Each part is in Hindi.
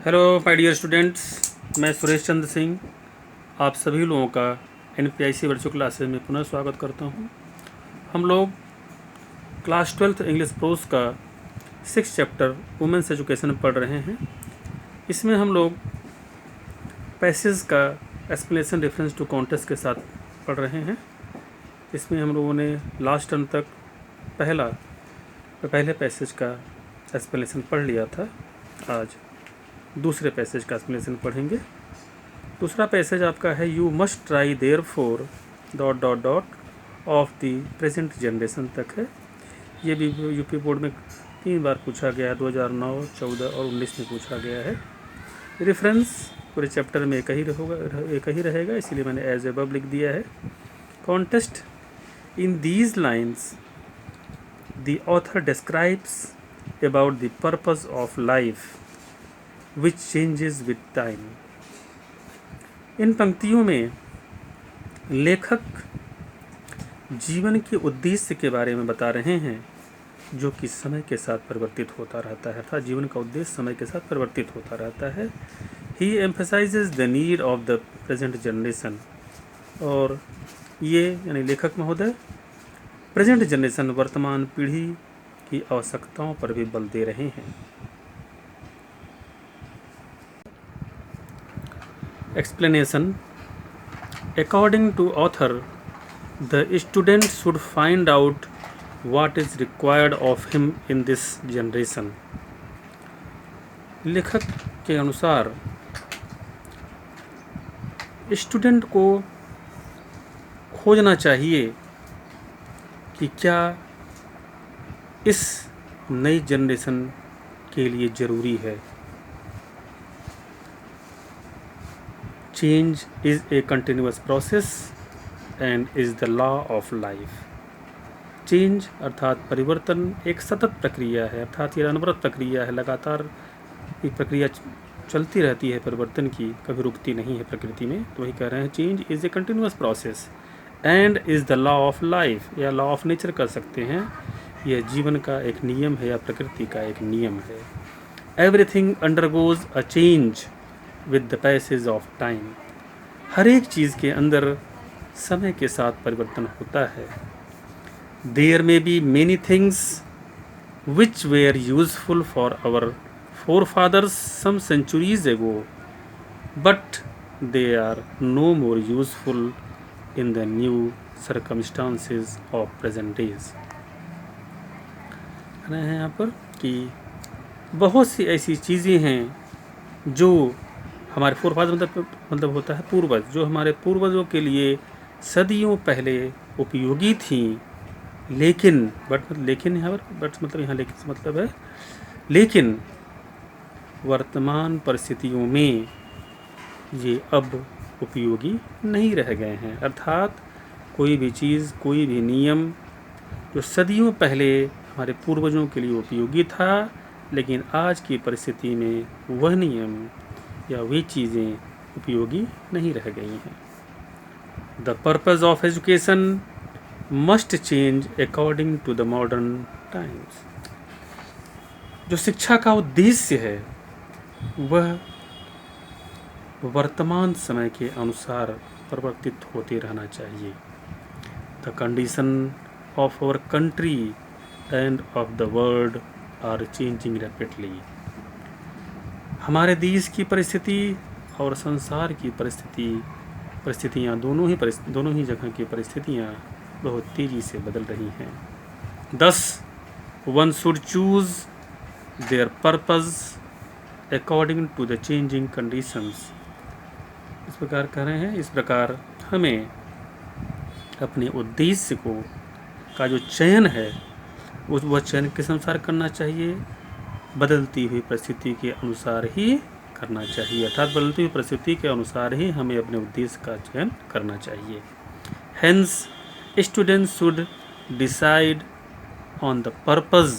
हेलो माय डियर स्टूडेंट्स, मैं सुरेश चंद्र सिंह आप सभी लोगों का NPIC वर्चुअल क्लासेस में पुनः स्वागत करता हूं। हम लोग क्लास 12th इंग्लिश प्रोस का 6th चैप्टर वुमेंस एजुकेशन पढ़ रहे हैं। इसमें हम लोग पैसेज का एक्सप्लेनेशन रेफरेंस टू कॉन्टेक्स्ट के साथ पढ़ रहे हैं। इसमें हम लोगों ने लास्ट टर्म तक पहले पैसेज का एक्सप्लेनेशन पढ़ लिया था। आज दूसरे पैसेज का एक्सप्लेनेशन पढ़ेंगे। दूसरा पैसेज आपका है you must try their for ... of the present generation तक है। ये भी यूपी बोर्ड में 3 बार पूछा गया है, 2009, 14 और 19 में पूछा गया है। रेफरेंस पूरे चैप्टर में एक ही रहेगा, इसलिए मैंने एज एबव लिख दिया है। Context in these lines the author describes about the purpose of life which changes with time। इन पंक्तियों में लेखक जीवन के उद्देश्य के बारे में बता रहे हैं जो कि समय के साथ परिवर्तित होता रहता है, अर्थात जीवन का उद्देश्य समय के साथ परिवर्तित होता रहता है। He emphasizes the need of the present generation। और ये यानी लेखक महोदय प्रेजेंट जनरेशन वर्तमान पीढ़ी की आवश्यकताओं पर भी बल दे रहे हैं। Explanation: According to author, the student should find out what is required of him in this generation। लेखक के अनुसार स्टूडेंट को खोजना चाहिए कि क्या इस नई जनरेशन के लिए ज़रूरी है। Change is a continuous process and is the law of life। Change अर्थात परिवर्तन एक सतत प्रक्रिया है, अर्थात ये अनवरत प्रक्रिया है, लगातार ये प्रक्रिया चलती रहती है परिवर्तन की, कभी रुकती नहीं है प्रकृति में। तो वही कह रहे हैं change is a continuous process and is the law of life, या लॉ ऑफ नेचर कर सकते हैं। यह जीवन का एक नियम है या प्रकृति का एक नियम है। Everything undergoes a change with the passage of time. हर एक चीज़ के अंदर समय के साथ परिवर्तन होता है। There may be many things which were useful for our forefathers some centuries ago, but they are no more useful in the new circumstances of present days। कहना है यहाँ पर कि बहुत सी ऐसी चीज़ें हैं जो हमारे फोरफादर मतलब होता है पूर्वज, जो हमारे पूर्वजों के लिए सदियों पहले उपयोगी थी, लेकिन लेकिन यहाँ पर मतलब यहाँ लेकिन से मतलब है लेकिन वर्तमान परिस्थितियों में ये अब उपयोगी नहीं रह गए हैं। अर्थात कोई भी चीज़, कोई भी नियम जो सदियों पहले हमारे पूर्वजों के लिए उपयोगी था, लेकिन आज की परिस्थिति में वह नियम या वे चीज़ें उपयोगी नहीं रह गई हैं। The purpose of education must change according to the modern times. जो शिक्षा का उद्देश्य है वह वर्तमान समय के अनुसार परिवर्तित होते रहना चाहिए। The condition of our country and of the world are changing rapidly. हमारे देश की परिस्थिति और संसार की परिस्थितियाँ दोनों ही जगह की परिस्थितियाँ बहुत तेज़ी से बदल रही हैं। Thus, one should choose their purpose according to the changing conditions। इस प्रकार कह रहे हैं, इस प्रकार हमें अपने उद्देश्य का जो चयन है वह चयन किस अनुसार करना चाहिए, बदलती हुई परिस्थिति के अनुसार ही करना चाहिए। अर्थात बदलती हुई परिस्थिति के अनुसार ही हमें अपने उद्देश्य का चयन करना चाहिए। Hence, students should decide on the purpose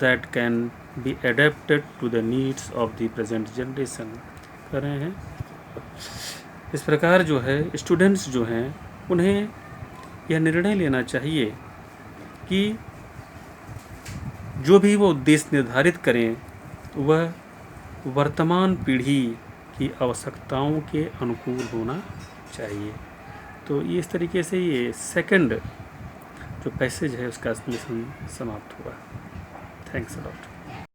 that can be adapted to the needs of the present generation। कर रहे हैं इस प्रकार जो है स्टूडेंट्स जो हैं उन्हें यह निर्णय लेना चाहिए कि जो भी वो उद्देश्य निर्धारित करें वह वर्तमान पीढ़ी की आवश्यकताओं के अनुकूल होना चाहिए। तो ये इस तरीके से ये सेकंड जो पैसेज है उसका एक्सप्लेनेशन समाप्त हुआ। Thanks a lot.